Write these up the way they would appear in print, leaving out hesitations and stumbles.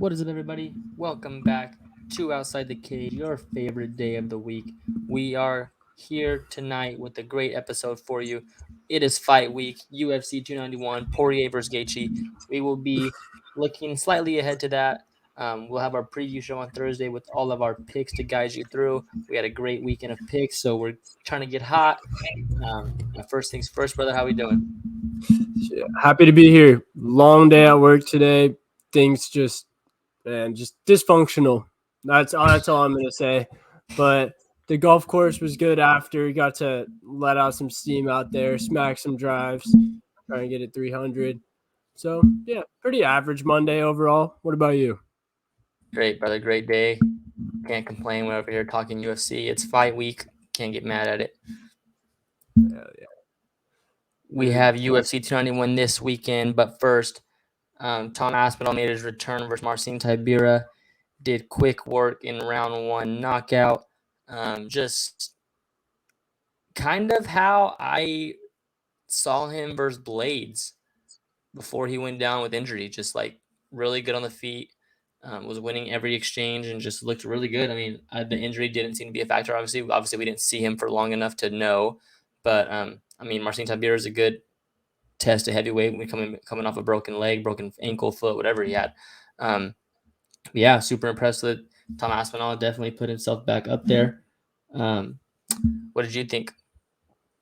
What is up, everybody? Welcome back to Outside the Cage, your favorite day of the week. We are here tonight with a great episode for you. It is fight week, UFC 291, Poirier versus Gaethje. We will be looking slightly ahead to that. We'll have our preview show on Thursday with all of our picks to guide you through. We had a great weekend of picks, so we're trying to get hot. First things first, brother. How we doing? Happy to be here. Long day at work today. Things just dysfunctional. That's all I'm gonna say. But the golf course was good after. We got to let out some steam out there, smack some drives, try and get it 300. So yeah, pretty average Monday overall. What about you? Great, brother. Great day. Can't complain. We're over here talking UFC. It's fight week. Can't get mad at it. Hell yeah. We have UFC 291 this weekend, but first, Tom Aspinall made his return versus Marcin Tybura. Did quick work in round one knockout. Just kind of how I saw him versus Blades before he went down with injury. Just like really good on the feet. Was winning every exchange and just looked really good. I mean, the injury didn't seem to be a factor. Obviously, we didn't see him for long enough to know. But I mean, Marcin Tybura is a good test at heavyweight when coming off a broken leg, broken ankle, foot, whatever he had. Yeah, super impressed with Tom Aspinall. Definitely put himself back up there. What did you think?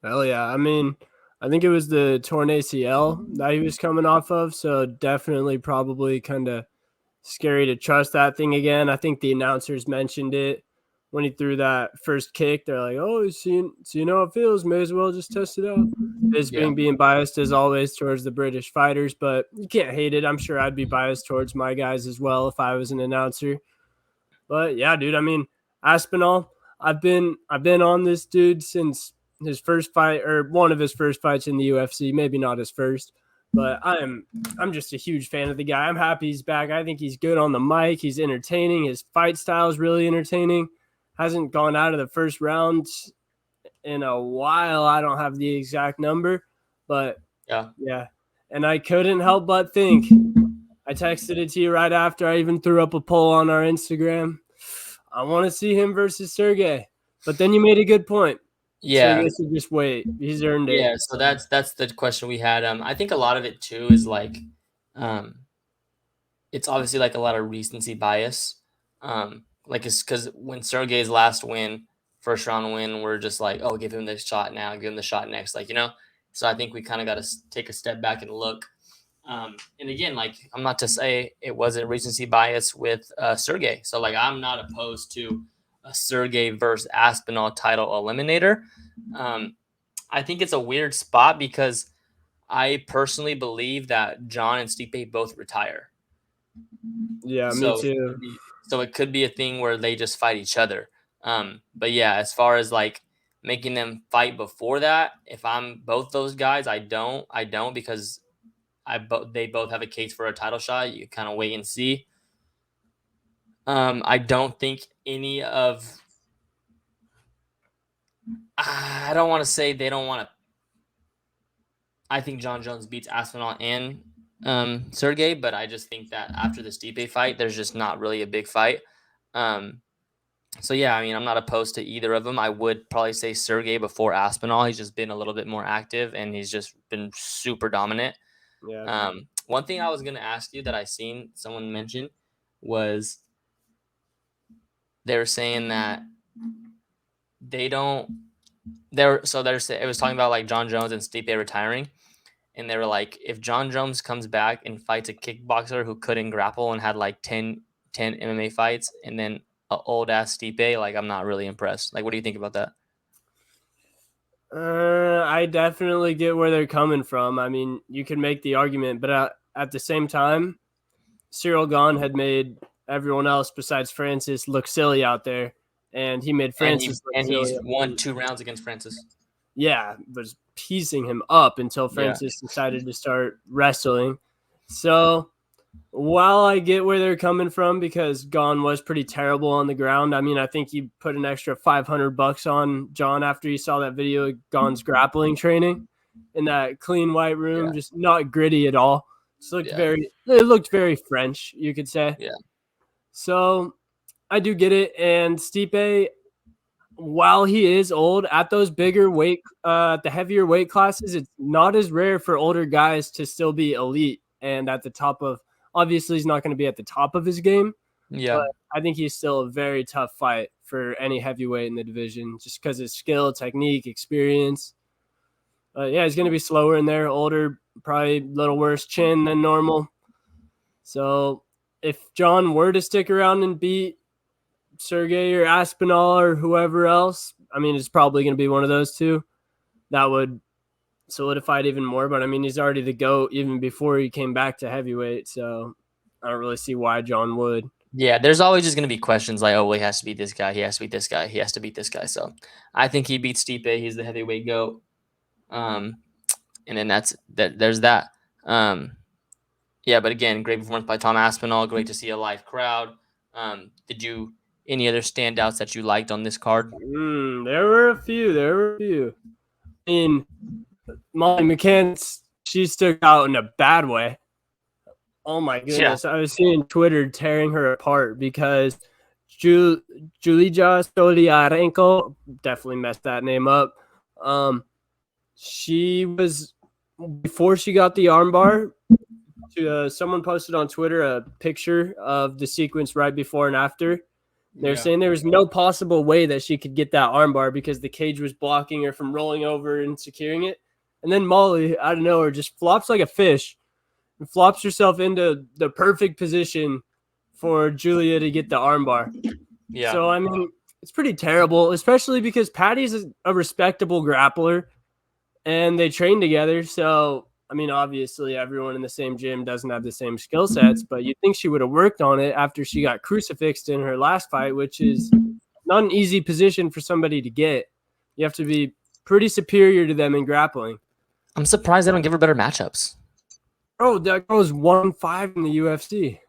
Hell yeah. I mean, I think it was the torn ACL that he was coming off of. So definitely probably kind of scary to trust that thing again. I think the announcers mentioned it when he threw that first kick. They're like, oh, so you know how it feels. May as well just test it out. It's being biased as always towards the British fighters, but you can't hate it. I'm sure I'd be biased towards my guys as well if I was an announcer. But yeah, dude, I mean, Aspinall, I've been on this dude since his first fight, or one of his first fights in the UFC, maybe not his first. But I'm just a huge fan of the guy. I'm happy he's back. I think he's good on the mic. He's entertaining. His fight style is really entertaining. Hasn't gone out of the first round in a while. I don't have the exact number, but yeah. And I couldn't help but think. I texted it to you right after. I even threw up a poll on our Instagram. I want to see him versus Sergey. But then you made a good point. Yeah. Sergey should just wait. He's earned it. Yeah, so that's the question we had. I think a lot of it too is like it's obviously like a lot of recency bias. Like it's because when Sergey's last win, first round win, we're just like, oh, give him the shot now, give him the shot next, like, you know. So I think we kind of got to take a step back and look. And again, like, I'm not to say it wasn't recency bias with Sergey. So like, I'm not opposed to a Sergey versus Aspinall title eliminator. I think it's a weird spot because I personally believe that John and Stipe both retire. Yeah, me too. So it could be a thing where they just fight each other. But yeah, as far as like making them fight before that, if I'm both those guys, I don't because they both have a case for a title shot. You kind of wait and see. I don't think any of. I don't want to say they don't want to. I think John Jones beats Aspinall and Sergey, but I just think that after the Stipe fight, there's just not really a big fight. So yeah, I mean, I'm not opposed to either of them. I would probably say Sergey before Aspinall. He's just been a little bit more active and he's just been super dominant. Yeah. One thing I was gonna ask you that I seen someone mention was they were saying that they don't. It was talking about like John Jones and Stipe retiring. And they were like, if John Jones comes back and fights a kickboxer who couldn't grapple and had like 10 MMA fights and then an old ass Stipe, like, I'm not really impressed. Like, what do you think about that? I definitely get where they're coming from. I mean, you can make the argument, but at the same time, Cyril Gahn had made everyone else besides Francis look silly out there, and he made Francis look silly. He's won 2 rounds against Francis. Yeah, was piecing him up until Francis decided to start wrestling. So while I get where they're coming from because Gahn was pretty terrible on the ground, I mean, I think he put an extra $500 on John after he saw that video of Gahn's grappling training in that clean white room, just not gritty at all. It looked very French, you could say. Yeah. So I do get it. And Stipe, while he is old, at those bigger weight, the heavier weight classes, it's not as rare for older guys to still be elite and at the top of. Obviously, he's not going to be at the top of his game, but Yeah. I think he's still a very tough fight for any heavyweight in the division, just because his skill, technique, experience. Yeah, he's going to be slower in there, older, probably a little worse chin than normal. So if John were to stick around and beat Sergey or Aspinall or whoever else, I mean, it's probably going to be one of those two. That would solidify it even more. But I mean, he's already the GOAT even before he came back to heavyweight. So I don't really see why John would. Yeah, there's always just going to be questions like, oh, well, he has to beat this guy. He has to beat this guy. He has to beat this guy. So I think he beats Stipe. He's the heavyweight GOAT. And then there's that. Yeah, but again, great performance by Tom Aspinall. Great to see a live crowd. Did you any other standouts that you liked on this card? There were a few. I mean, Molly McCann, she stuck out in a bad way. Oh my Yeah. goodness. I was seeing Twitter tearing her apart because Julija Stoliarenko, definitely messed that name up. She was, before she got the armbar, someone posted on Twitter a picture of the sequence right before and after. They're saying there was no possible way that she could get that armbar because the cage was blocking her from rolling over and securing it. And then Molly, out of nowhere, just flops like a fish and flops herself into the perfect position for Julia to get the armbar. Yeah. So, I mean, it's pretty terrible, especially because Patty's a respectable grappler and they train together. So, I mean, obviously, everyone in the same gym doesn't have the same skill sets, but you'd think she would have worked on it after she got crucifixed in her last fight, which is not an easy position for somebody to get. You have to be pretty superior to them in grappling. I'm surprised they don't give her better matchups. Oh, that girl was 1-5 in the UFC.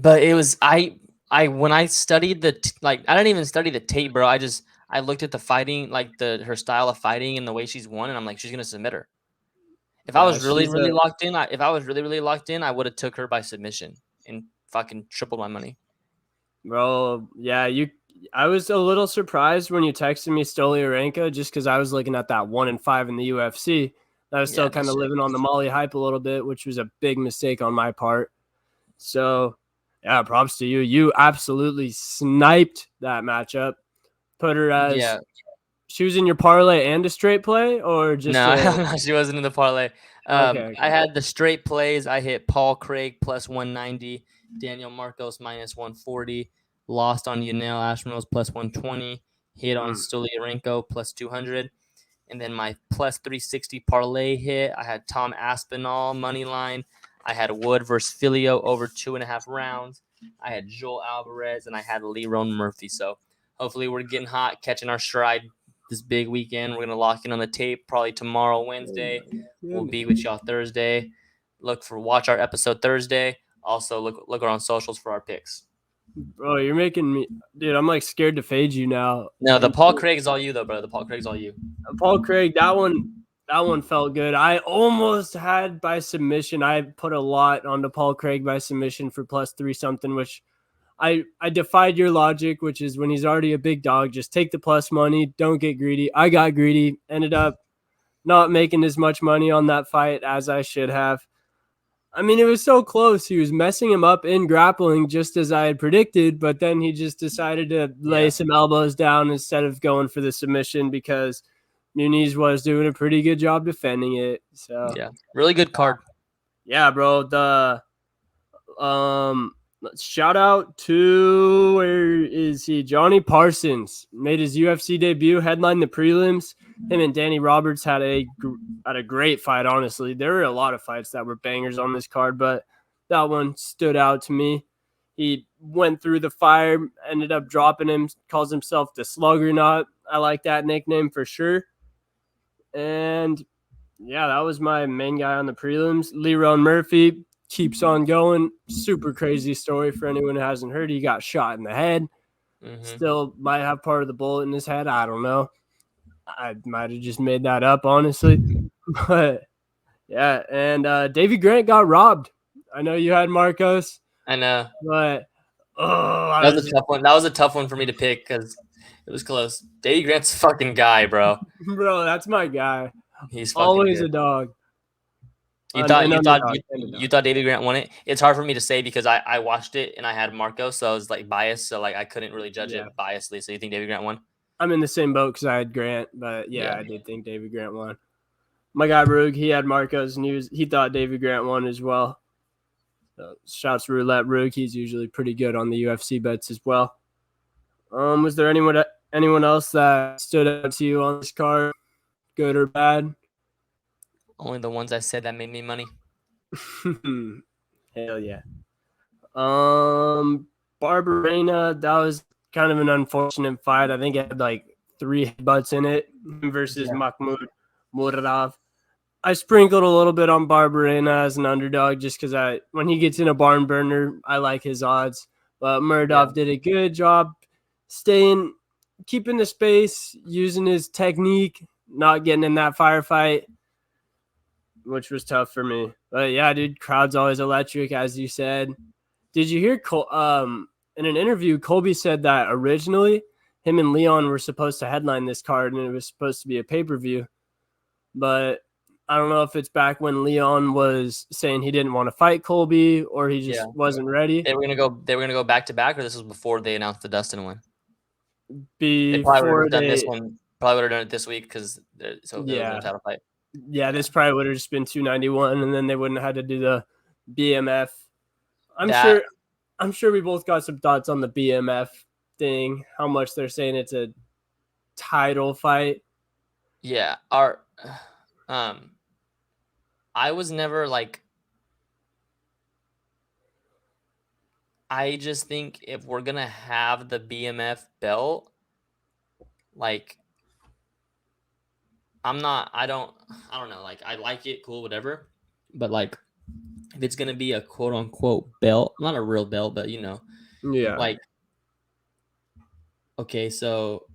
But it was when I studied I didn't even study the tape, bro. I looked at the fighting, like her style of fighting and the way she's won, and I'm like, she's gonna submit her. If I was really, really locked in, I would have took her by submission and fucking tripled my money. Bro, yeah, I was a little surprised when you texted me Stoliarenko just because I was looking at that 1-5 in the UFC. I was still kind of living on the Molly hype a little bit, which was a big mistake on my part. So, yeah, props to you. You absolutely sniped that matchup. Put her as she was in your parlay and a straight play, or just no, she wasn't in the parlay. Okay. I had the straight plays. I hit Paul Craig plus 190, Daniel Marcos minus 140, lost on Yanel Ashmos plus 120, hit on Stoliarenko plus 200. And then my plus 360 parlay hit. I had Tom Aspinall money line. I had Wood versus Filio over 2.5 rounds. I had Joel Alvarez, and I had Lerone Murphy. So hopefully we're getting hot, catching our stride this big weekend. We're going to lock in on the tape probably tomorrow, Wednesday. We'll be with y'all Thursday. Watch our episode Thursday. Also, look on socials for our picks. Bro, you're making me, dude. I'm like scared to fade you now. No, the Paul Craig's all you though, bro. The Paul Craig's all you. Paul Craig, that one felt good. I almost had by submission. I put a lot onto Paul Craig by submission for plus 3 something, which I defied your logic, which is when he's already a big dog, just take the plus money. Don't get greedy. I got greedy. Ended up not making as much money on that fight as I should have. I mean, it was so close. He was messing him up in grappling just as I had predicted, but then he just decided to lay some elbows down instead of going for the submission because Muniz was doing a pretty good job defending it. So yeah, really good card. Yeah, bro. Shout out to, where is he? Johnny Parsons made his UFC debut, headlined the prelims. Him and Danny Roberts had a great fight. Honestly, there were a lot of fights that were bangers on this card, but that one stood out to me. He went through the fire, ended up dropping him. Calls himself the Sluggernaut. I like that nickname for sure. And yeah, that was my main guy on the prelims. Lerone Murphy keeps on going. Super crazy story for anyone who hasn't heard. He got shot in the head. Still might have part of the bullet in his head. I don't know. I might have just made that up, honestly. But yeah, and Davey Grant got robbed. I know you had Marcos. I know. But Oh, That was a tough one. That was a tough one for me to pick because it was close. Davey Grant's a fucking guy, bro. bro, that's my guy. He's fucking Always good. a dog. You An thought you thought underdog. you, you thought Davey Grant won it. It's hard for me to say because I watched it and I had Marco, so I was like biased, so like I couldn't really judge Yeah. it biasly. So you think Davey Grant won? I'm in the same boat because I had Grant, but yeah, Yeah. I did think David Grant won. My guy Rug, he had Marcos, and he thought David Grant won as well. So shouts to Roulette Rug. He's usually pretty good on the UFC bets as well. Was there anyone else that stood out to you on this card, good or bad? Only the ones I said that made me money. Hell yeah. Barberena, that was kind of an unfortunate fight. I think it had like 3 butts in it versus Mahmoud Murad. I sprinkled a little bit on Barberena as an underdog just because when he gets in a barn burner, I like his odds. But Murad did a good job keeping the space, using his technique, not getting in that firefight, which was tough for me. But yeah, dude, crowd's always electric, as you said. Did you hear in an interview, Colby said that originally him and Leon were supposed to headline this card and it was supposed to be a pay-per-view. But I don't know if it's back when Leon was saying he didn't want to fight Colby or he just wasn't ready. They were gonna go back to back, or this was before they announced the Dustin one. They Before probably would have done this one. Probably would have done it this week because so there was no title fight. Yeah, this probably would have just been 291, and then they wouldn't have had to do the BMF. I'm sure we both got some thoughts on the BMF thing. How much they're saying it's a title fight. Yeah, I was never like. I just think if we're gonna have the BMF belt, like, I don't know. Like, I like it, cool, whatever. But like, if it's gonna be a quote unquote belt, not a real belt, but like, okay, so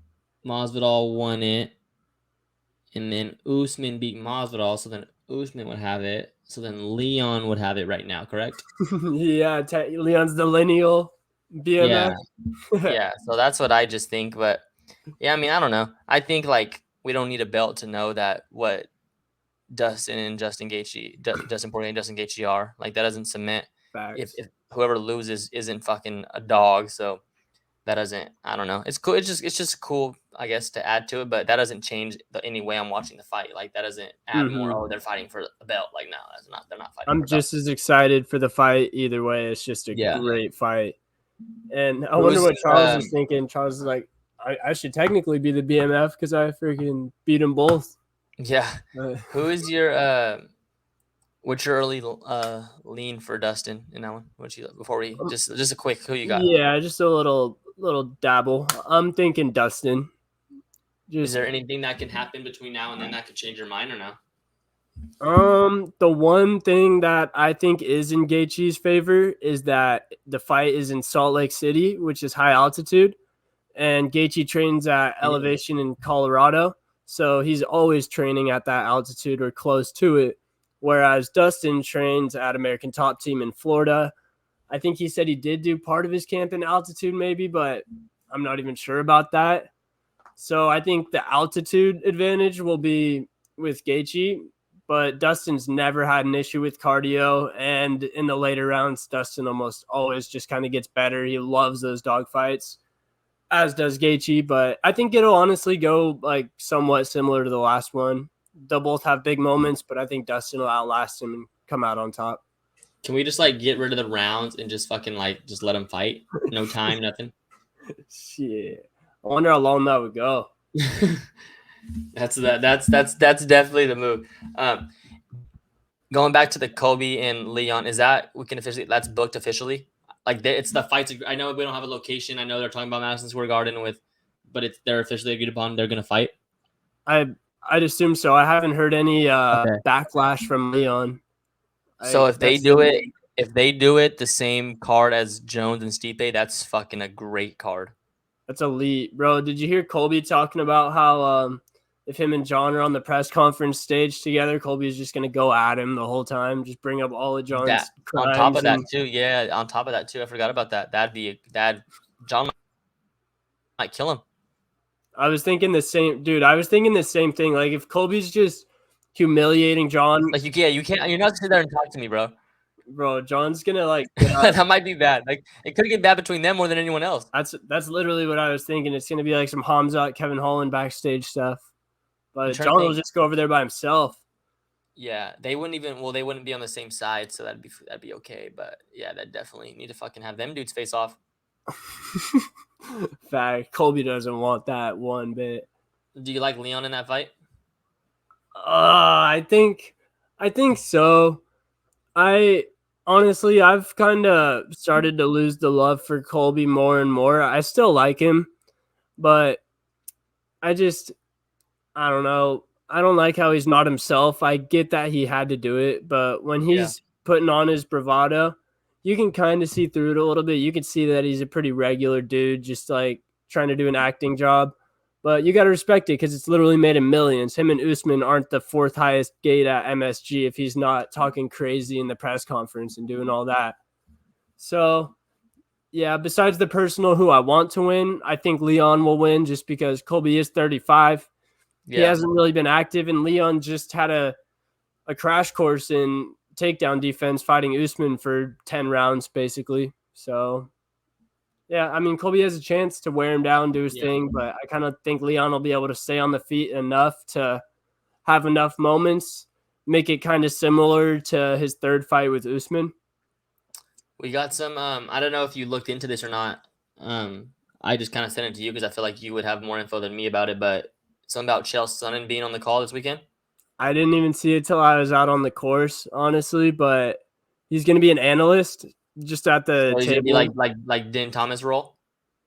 Masvidal won it, and then Usman beat Masvidal, so then Usman would have it, so then Leon would have it right now, correct? Yeah, Leon's the lineal BMF. Yeah. So that's what I just think, but yeah, I mean, I don't know. I think like we don't need a belt to know that what Dustin and Justin Gaethje, Dustin Poirier and Justin Gaethje are. Like that doesn't cement if whoever loses isn't fucking a dog. So that doesn't. I don't know. It's cool. It's just cool, I guess, to add to it, but that doesn't change any way I'm watching the fight. Like that doesn't add more. Oh, they're fighting for a belt. Like no, that's not. They're not fighting. I'm just as excited for the fight either way. It's just a great fight. And I wonder what Charles is thinking. Charles is like, I should technically be the BMF because I freaking beat them both. Yeah. Who is your what's your early lean for Dustin in that one? What's you before we just a quick who you got? Yeah, just a little dabble. I'm thinking Dustin. Is there anything that can happen between now and then that could change your mind or no? The one thing that I think is in Gaethje's favor is that the fight is in Salt Lake City, which is high altitude, and Gaethje trains at elevation in Colorado, so he's always training at that altitude or close to it. Whereas Dustin trains at American Top Team in Florida. I think he said he did do part of his camp in altitude, maybe, but I'm not even sure about that. So I think the altitude advantage will be with Gaethje. But Dustin's never had an issue with cardio, and in the later rounds, Dustin almost always just kind of gets better. He loves those dogfights, as does Gaethje. But I think it'll honestly go like somewhat similar to the last one. They'll both have big moments, but I think Dustin will outlast him and come out on top. Can we just like get rid of the rounds and just fucking like just let them fight? No time, nothing. Shit, I wonder how long that would go. That's definitely the move. Going back to the Kobe and Leon, is that we can officially that's booked officially? Like it's the fights. I know we don't have a location. I know they're talking about Madison Square Garden but they're officially agreed upon. They're gonna fight. I'd assume so. I haven't heard any backlash from Leon. So if they do it the same card as Jones and Stipe, that's fucking a great card. That's elite, bro. Did you hear Colby talking about how if him and John are on the press conference stage together, Colby's just gonna go at him the whole time, just bring up all of That John's on top crimes. of that too, yeah. On top of that too, I forgot about that. John might kill him. I was thinking the same, dude. I was thinking the same thing. Like if Colby's just humiliating John, Like you can't. You're not sit there and talk to me, bro. bro, John's gonna like That might be bad. Like it could get bad between them more than anyone else. That's literally what I was thinking. It's gonna be like some Khamzat, Kevin Holland backstage stuff. I'm But trying to John will think. just go over there by himself. Yeah, they wouldn't even. Well, they wouldn't be on the same side, so that'd be okay. But yeah, that definitely need to fucking have them dudes face off. Fact, Colby doesn't want that one bit. Do you like Leon in that fight? I think so. I honestly, I've kind of started to lose the love for Colby more and more. I still like him, but I just, I don't know. I don't like how he's not himself. I get that he had to do it, but when he's putting on his bravado, you can kind of see through it a little bit. You can see that he's a pretty regular dude, just like trying to do an acting job. But you got to respect it because it's literally made him millions. Him and Usman aren't the fourth highest gate at MSG if he's not talking crazy in the press conference and doing all that. So, yeah, besides the personal who I want to win, I think Leon will win just because Colby is 35. He hasn't really been active, and Leon just had a crash course in takedown defense fighting Usman for 10 rounds, basically. So, yeah, I mean, Colby has a chance to wear him down, do his thing, but I kind of think Leon will be able to stay on the feet enough to have enough moments, make it kind of similar to his third fight with Usman. We got some. I don't know if you looked into this or not. I just kind of sent it to you because I feel like you would have more info than me about it. But something about Chael Sonnen being on the call this weekend. I didn't even see it till I was out on the course, honestly, but he's going to be an analyst just at the So he's table. gonna be like Din Thomas role.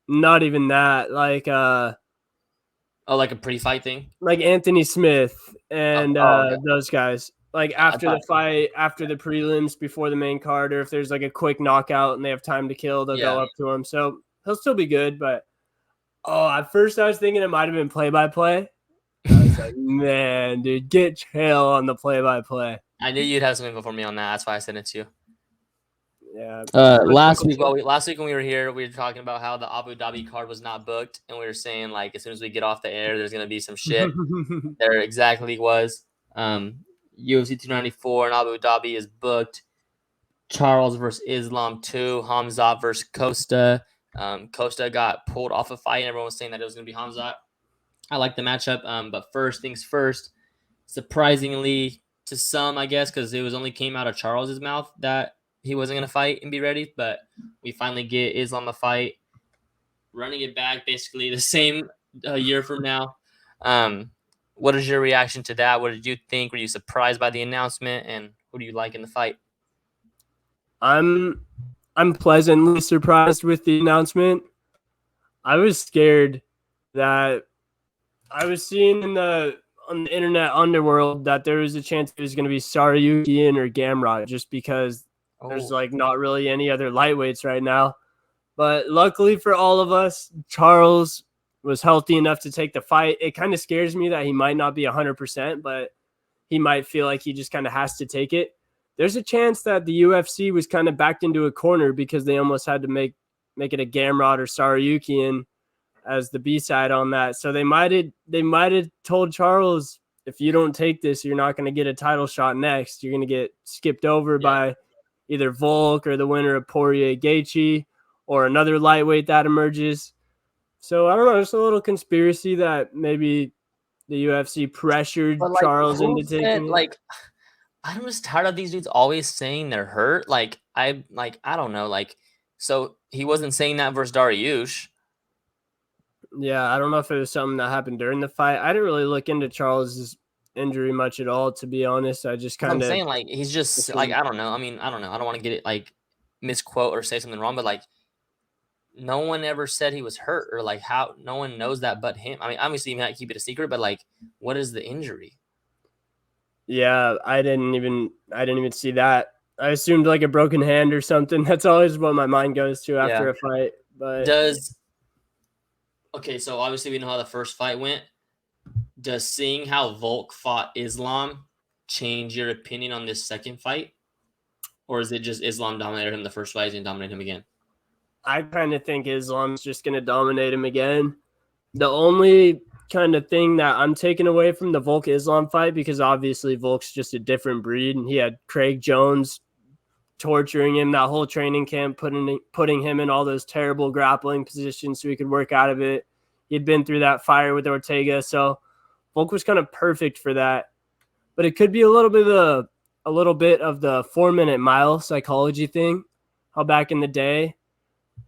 Not even that, like like a pre-fight thing, like Anthony Smith and okay. those guys. Like after the fight, after the prelims, before the main card, or if there's like a quick knockout and they have time to kill, they'll go up to him. So he'll still be good, but at first I was thinking it might have been play-by-play. I was like, man, dude, get Chael on the play-by-play. I knew you'd have some info for me on that. That's why I sent it to you. Yeah. Last week when we were here, we were talking about how the Abu Dhabi card was not booked, and we were saying like as soon as we get off the air, there's gonna be some shit. There exactly was. UFC 294 in Abu Dhabi is booked. Charles versus Islam 2, Khamzat versus Costa. Costa got pulled off a fight, and everyone was saying that it was gonna be Khamzat. I like the matchup, but first things first. Surprisingly to some, I guess, because it was only came out of Charles's mouth that he wasn't going to fight and be ready, but we finally get Islam a fight, running it back basically the same year from now. What is your reaction to that? What did you think? Were you surprised by the announcement, and who do you like in the fight? I'm pleasantly surprised with the announcement. I was scared that I was seeing on the internet underworld that there was a chance it was going to be Saryukian or Gamrot just because there's like not really any other lightweights right now. But luckily for all of us, Charles was healthy enough to take the fight. It kind of scares me that he might not be 100%, but he might feel like he just kind of has to take it. There's a chance that the UFC was kind of backed into a corner because they almost had to make it a Gamrot or Saryukian as the B-side on that. So they might have told Charles, if you don't take this, you're not going to get a title shot next. You're going to get skipped over by either Volk or the winner of Poirier-Gaethje or another lightweight that emerges. So I don't know. There's a little conspiracy that maybe the UFC pressured Charles into taking it. I'm just tired of these dudes always saying they're hurt. I don't know. So he wasn't saying that versus Dariush. Yeah, I don't know if it was something that happened during the fight. I didn't really look into Charles's injury much at all, to be honest. I just kind of I'm saying he's just I don't know. I mean, I don't know. I don't want to get it misquote or say something wrong, but no one ever said he was hurt or how no one knows that but him. I mean, obviously you might keep it a secret, but what is the injury? Yeah, I didn't even see that. I assumed like a broken hand or something. That's always what my mind goes to after a fight. But okay, so obviously we know how the first fight went. does seeing how Volk fought Islam change your opinion on this second fight? Or is it just Islam dominated him the first fight and dominate him again? I kind of think Islam's just going to dominate him again. The only kind of thing that I'm taking away from the Volk Islam fight, because obviously Volk's just a different breed, and he had Craig Jones torturing him that whole training camp, putting him in all those terrible grappling positions so he could work out of it. He'd been through that fire with Ortega, so Volk was kind of perfect for that. But it could be a little bit of the 4-minute mile psychology thing. How back in the day,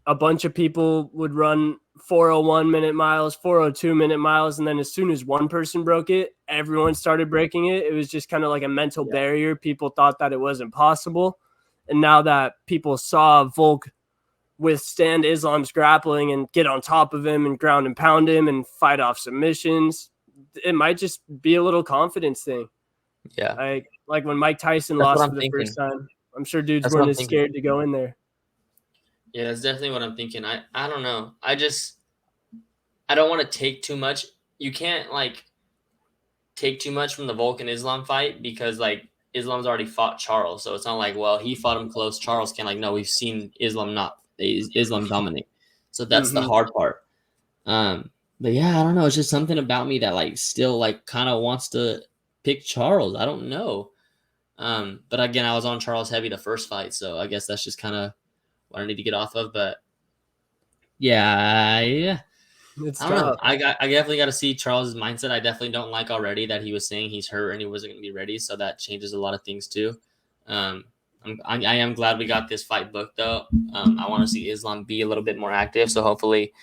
a bunch of people would run 401-minute miles, 402-minute miles, and then as soon as one person broke it, everyone started breaking it. It was just kind of like a mental barrier. People thought that it wasn't possible. And now that people saw Volk withstand Islam's grappling and get on top of him and ground and pound him and fight off submissions, it might just be a little confidence thing. Yeah. Like when Mike Tyson lost for the first time. I'm sure dudes weren't as scared to go in there. Yeah, that's definitely what I'm thinking. I don't know. I don't want to take too much. You can't like take too much from the Volk and Islam fight because like Islam's already fought Charles, so it's not like, well, he fought him close. Charles can't. Like, no, we've seen Islam dominate. So that's the hard part. But yeah, I don't know. It's just something about me that like still like kind of wants to pick Charles. I don't know. But again, I was on Charles heavy the first fight, so I guess that's just kind of what I need to get off of. But yeah. It's I don't know. tough. I definitely got to see Charles's mindset. I definitely don't like already that he was saying he's hurt and he wasn't going to be ready. So that changes a lot of things too. I am glad we got this fight booked though. I want to see Islam be a little bit more active. So hopefully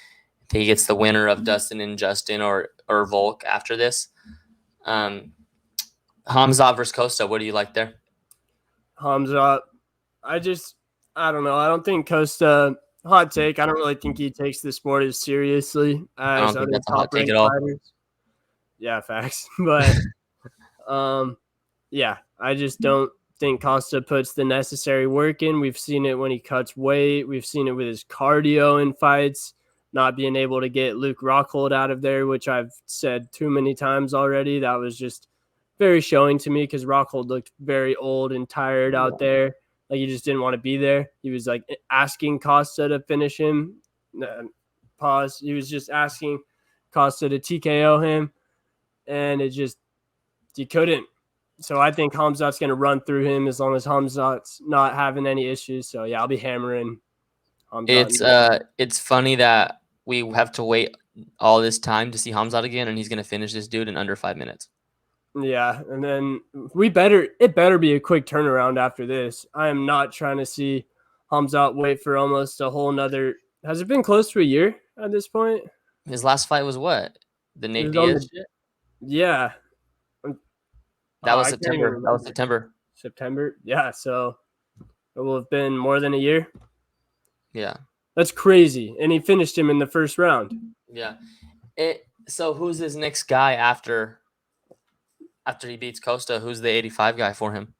he gets the winner of Dustin and Justin or Volk after this. Khamzat versus Costa. What do you like there? Khamzat. I don't know. I don't think Costa. Hot take. I don't really think he takes the sport as seriously as other top-ranked fighters. Yeah, facts. But yeah, I just don't think Costa puts the necessary work in. We've seen it when he cuts weight. We've seen it with his cardio in fights, not being able to get Luke Rockhold out of there, which I've said too many times already. That was just very showing to me because Rockhold looked very old and tired out there. Like he just didn't want to be there. He was like asking Costa to finish him. Pause. He was just asking Costa to TKO him, and he couldn't. So I think Khamzat's going to run through him as long as Khamzat's not having any issues. So yeah, I'll be hammering Khamzat. It's funny that we have to wait all this time to see Khamzat again, and he's going to finish this dude in under 5 minutes. Yeah, and then it better be a quick turnaround after this. I am not trying to see Khamzat wait for almost a whole nother. Has it been close to a year at this point? His last fight was what? The Nate Diaz shit? Yeah. That was September. That was September. September? Yeah, so it will have been more than a year. Yeah. That's crazy. And he finished him in the first round. Yeah. So who's his next guy after he beats Costa? Who's the 85 guy for him?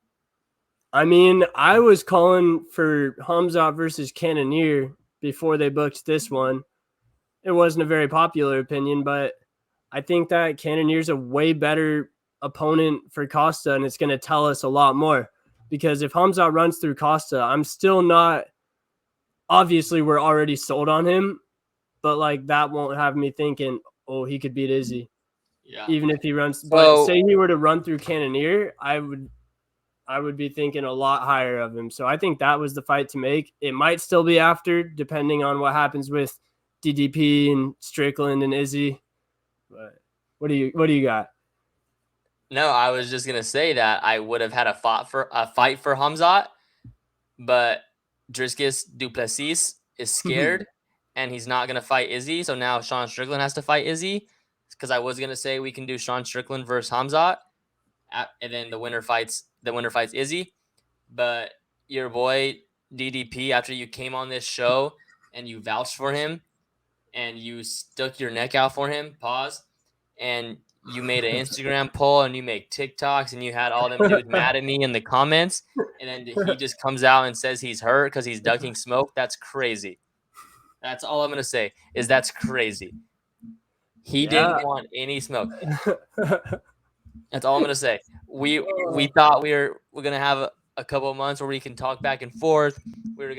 I mean, I was calling for Khamzat versus Cannonier before they booked this one. It wasn't a very popular opinion, but I think that Cannonier's a way better opponent for Costa, and it's going to tell us a lot more. Because if Khamzat runs through Costa, I'm still not. Obviously, we're already sold on him, but like that won't have me thinking, oh, he could beat Izzy. Yeah. Even if he runs, but say he were to run through Cannonier, I would be thinking a lot higher of him. So I think that was the fight to make. It might still be after, depending on what happens with DDP and Strickland and Izzy. But what do you got? No, I was just gonna say that I would have had a fight for Khamzat, but Dricus Du Plesis is scared and he's not gonna fight Izzy. So now Sean Strickland has to fight Izzy. Because I was gonna say we can do Sean Strickland versus Khamzat, and then the winner fights Izzy. But your boy DDP, after you came on this show and you vouched for him and you stuck your neck out for him, and you made an Instagram poll and you make TikToks and you had all them dudes mad at me in the comments, and then he just comes out and says he's hurt because he's ducking smoke. That's crazy. That's all I'm gonna say is that's crazy. He Yeah. didn't want any smoke. That's all I'm gonna say. We thought we're gonna have a couple of months where we can talk back and forth. We were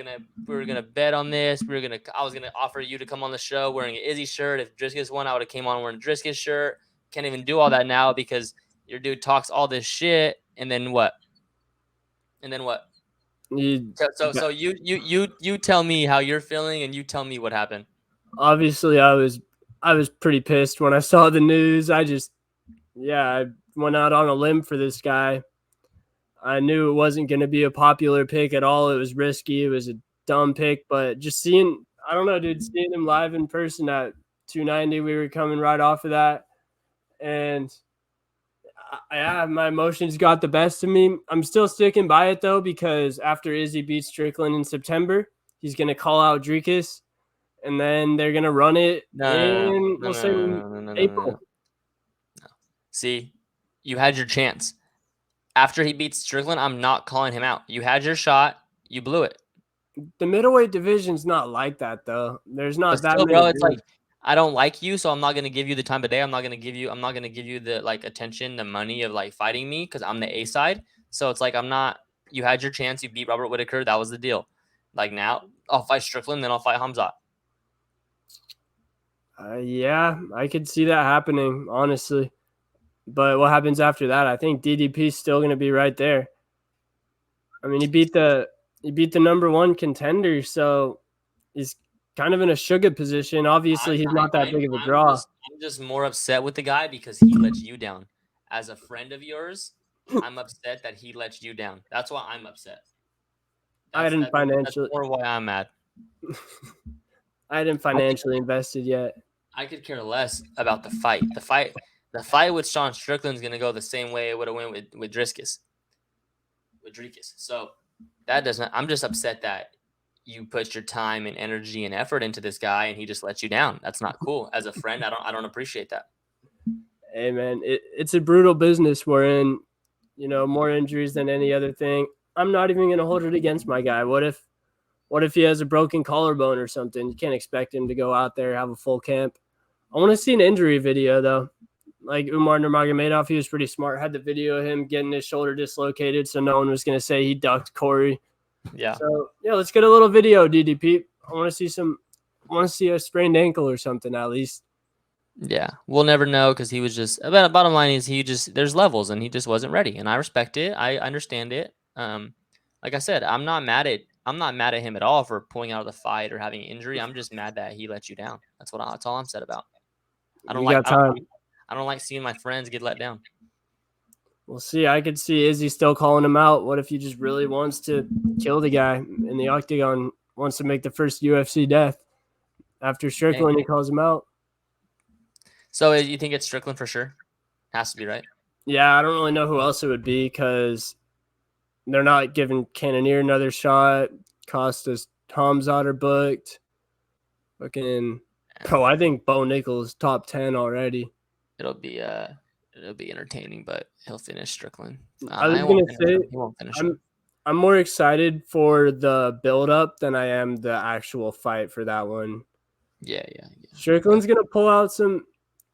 gonna bet on this. I was gonna offer you to come on the show wearing an Izzy shirt. If Dricus won, I would have came on wearing a Dricus shirt. Can't even do all that now because your dude talks all this shit. And then what? And then what? you, So you tell me how you're feeling, and you tell me what happened. obviously, I was pretty pissed when I saw the news. I went out on a limb for this guy. I knew it wasn't going to be a popular pick at all. It was risky. It was a dumb pick, but just seeing, I don't know, dude, seeing him live in person at 290, we were coming right off of that. And my emotions got the best of me. I'm still sticking by it though, because after Izzy beats Strickland in September, he's going to call out Dricus, and then they're going to run it No, in, no, we'll no, say, no, no, no, no, no, no, no, no. April. See, you had your chance. After he beats Strickland, I'm not calling him out. You had your shot. You blew it. The middleweight division's not like that though. There's But not that still, many bro, it's like dudes. I don't like you, so I'm not gonna give you the time of day. I'm not gonna give you the like attention, the money of like fighting me because I'm the A side. So it's like I'm not. You had your chance. You beat Robert Whitaker. That was the deal. Like now, I'll fight Strickland, then I'll fight Khamzat. Yeah, I could see that happening, honestly. But what happens after that? I think DDP's still going to be right there. I mean, he beat the number one contender, so he's kind of in a sugar position. Obviously, he's not that big of a draw. I'm just more upset with the guy because he let you down. As a friend of yours, I'm upset that he let you down. That's why I'm upset. I That's hadn't that's that's financially, more why I'm mad. I hadn't I could, financially invested yet. I could care less about the fight. The fight with Sean Strickland's gonna go the same way it would have went with Driscus. With Dricus. So that doesn't. I'm just upset that you put your time and energy and effort into this guy and he just let you down. That's not cool. As a friend, I don't appreciate that. Hey, man, it's a brutal business we're in. More injuries than any other thing. I'm not even going to hold it against my guy. What if he has a broken collarbone or something? You can't expect him to go out there, have a full camp. I want to see an injury video though. Like Umar Nurmagomedov, he was pretty smart. Had the video of him getting his shoulder dislocated, so no one was going to say he ducked Corey. Yeah. So yeah, let's get a little video, DDP. I want to see some. I want to see a sprained ankle or something at least. Yeah, we'll never know because he was just. But bottom line is he just there's levels and he just wasn't ready, and I respect it. I understand it. Like I said, I'm not mad at him at all for pulling out of the fight or having an injury. I'm just mad that he let you down. That's all I'm said about. I don't We like got time. I don't like seeing my friends get let down. We'll see. I could see Izzy still calling him out. What if he just really wants to kill the guy in the octagon? Wants to make the first UFC death after Strickland. He calls him out. So you think it's Strickland for sure? Has to be, right? Yeah, I don't really know who else it would be because they're not giving Cannonier another shot. Costa's Khamzat are booked. Fucking bro, I think Bo Nichols top 10 already. It'll be entertaining, but he'll finish Strickland. I was gonna say He won't finish him. I'm more excited for the build up than I am the actual fight for that one. Yeah. Strickland's gonna pull out some.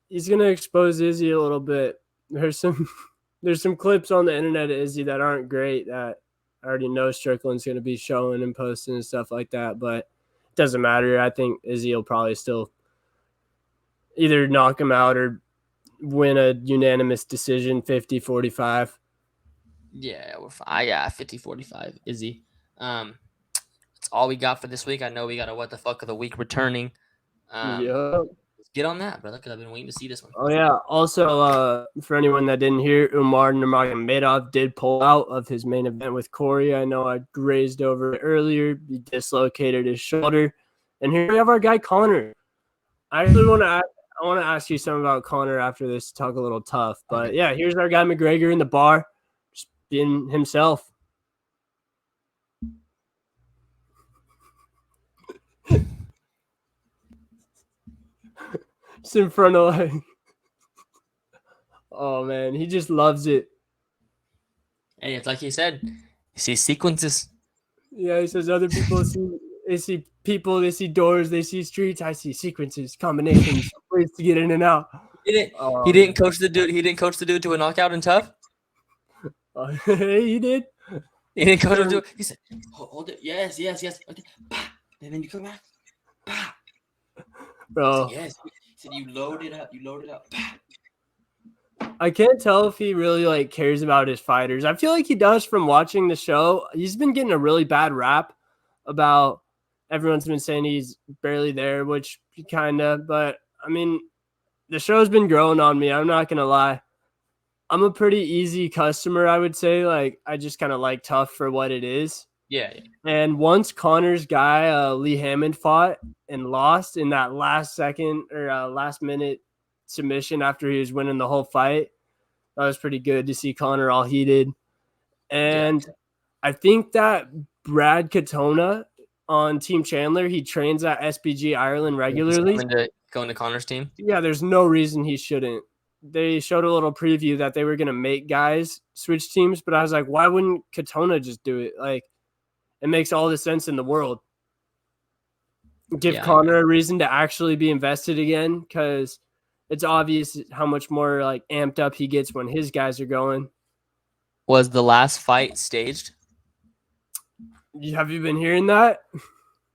He's gonna expose Izzy a little bit. There's some clips on the internet of Izzy that aren't great that I already know Strickland's gonna be showing and posting and stuff like that, but it doesn't matter. I think Izzy will probably still either knock him out or win a unanimous decision 50-45. Yeah, we're fine. Yeah, 50-45. Izzy. That's all we got for this week. I know we got a what the fuck of the week returning. Yeah. Let's get on that, brother, because I've been waiting to see this one. Oh yeah. Also, for anyone that didn't hear, Umar Nurmagomedov did pull out of his main event with Corey. I know I grazed over it earlier. He dislocated his shoulder, and here we have our guy Connor. I actually want to ask you something about Connor after this. Talk a little tough, but Okay. yeah, here's our guy McGregor in the bar, just being himself. Just in front of like, oh man, he just loves it. Hey, it's like he said. You see sequences. Yeah, he says other people see. They see people, they see doors, they see streets. I see sequences, combinations, ways to get in and out. He didn't. He Oh didn't man, coach the dude. He didn't coach the dude to a knockout in tough. he did. He didn't coach him to. Sure. He said, "Hold it. Yes, yes, yes. Okay. Bah. And then you come back. Bah. He said, Bro, yes. He said, you load it up. You load it up. Bah. I can't tell if he really like cares about his fighters. I feel like he does from watching the show. He's been getting a really bad rap about everyone's been saying he's barely there, which kind of, but I mean, the show's been growing on me. I'm not going to lie. I'm a pretty easy customer, I would say. Like, I just kind of like tough for what it is. Yeah, yeah. And once Connor's guy, Lee Hammond, fought and lost in that last second or last minute submission after he was winning the whole fight, that was pretty good to see Connor all heated. Yeah. And I think that Brad Katona on Team Chandler, he trains at SBG Ireland He's regularly. coming to going to Connor's team. Yeah, there's no reason he shouldn't. They showed a little preview that they were going to make guys switch teams, but I was like, why wouldn't Katona just do it? Like, it makes all the sense in the world. Give Connor a reason to actually be invested again, because it's obvious how much more like amped up he gets when his guys are going. Was the last fight staged? Have you been hearing that?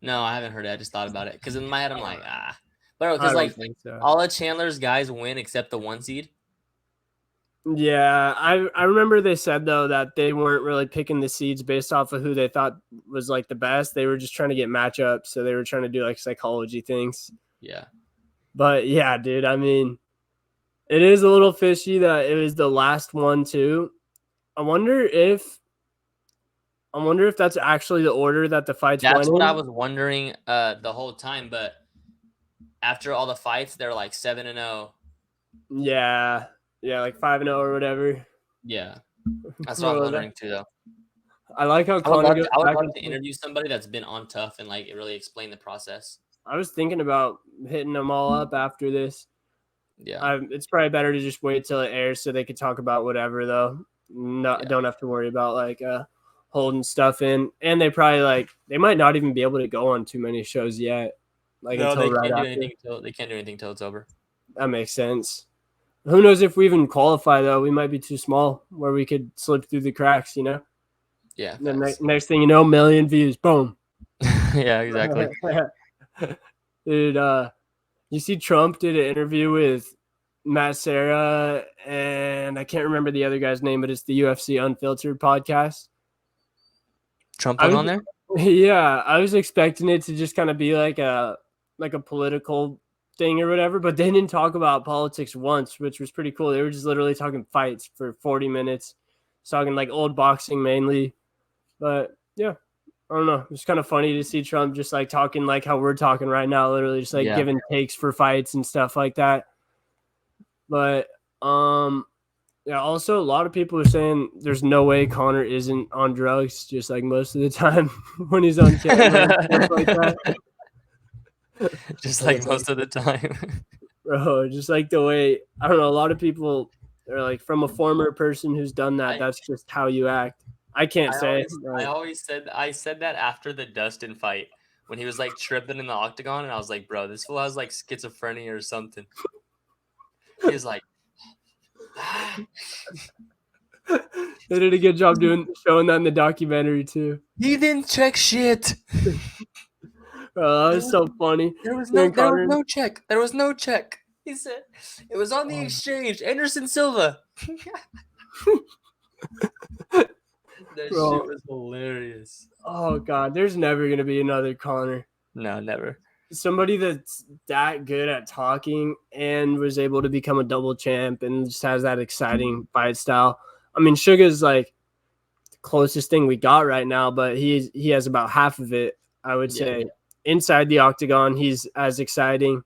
No, I haven't heard it. I just thought about it because in my head I'm like, but I because don't like think so. all of Chandler's guys win except the 1 seed. Yeah, I remember they said though that they weren't really picking the seeds based off of who they thought was like the best. They were just trying to get matchups, so they were trying to do like psychology things. Yeah. But yeah, dude, I mean, it is a little fishy that it was the last one too. I wonder if that's actually the order that the fights went That's what I in. was wondering the whole time, but after all the fights, they're like 7-0. Yeah, like 5-0 or whatever. Yeah. That's what I was Bro, wondering too though. I like how Connor goes I would back love and to forth. interview somebody that's been on tough and like really explain the process. I was thinking about hitting them all up after this. Yeah. It's probably better to just wait till it airs so they could talk about whatever though. No, Yeah. don't have to worry about like holding stuff in. And they probably like they might not even be able to go on too many shows yet. Like No, until they right can't do after. anything until they can't do anything till it's over. That makes sense. Who knows if we even qualify though? We might be too small where we could slip through the cracks, you know? Yeah. The next thing you know, million views, boom. Yeah, exactly. Dude, you see Trump did an interview with Matt Serra and I can't remember the other guy's name, but it's the UFC Unfiltered podcast. Trump went on there? Yeah, I was expecting it to just kind of be like a political thing or whatever, but they didn't talk about politics once, which was pretty cool. They were just literally talking fights for 40 minutes, talking like old boxing mainly. But yeah, I don't know. It's kind of funny to see Trump just like talking like how we're talking right now, literally just like giving takes for fights and stuff like that. But yeah, also a lot of people are saying there's no way Connor isn't on drugs, just like most of the time when he's on camera and stuff like that. Just like most of the time. Bro, just like the way I don't know, a lot of people are like from a former person who's done that, that's just how you act. I can't say. I said that after the Dustin fight when he was like tripping in the octagon, and I was like, bro, this fool has like schizophrenia or something. He was like, they did a good job showing that in the documentary too. he didn't check shit. That was so funny. There was no check. There was no check. He said it was on the exchange. Anderson Silva. That Bro. shit was hilarious. Oh god, there's never gonna be another Connor. No, never. Somebody that's that good at talking and was able to become a double champ and just has that exciting fight style. I mean, Sugar's like the closest thing we got right now, but he has about half of it, I would say. Inside the octagon, he's as exciting,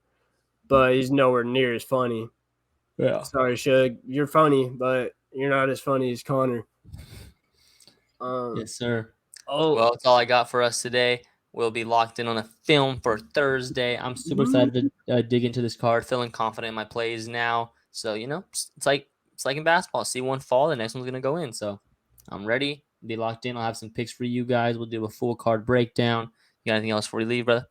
but he's nowhere near as funny. Yeah. Sorry, Shug. You're funny, but you're not as funny as Connor. Yes, sir. Oh, well, that's all I got for us today. We'll be locked in on a film for Thursday. I'm super excited to dig into this card, feeling confident in my plays now. So, you know, it's like in basketball. See one fall, the next one's going to go in. So I'm ready. Be locked in. I'll have some picks for you guys. We'll do a full card breakdown. You got anything else before we leave, brother?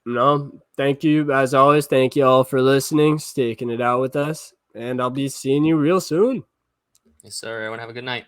No, thank you. As always, thank you all for listening, sticking it out with us. And I'll be seeing you real soon. Yes, sir. Everyone have a good night.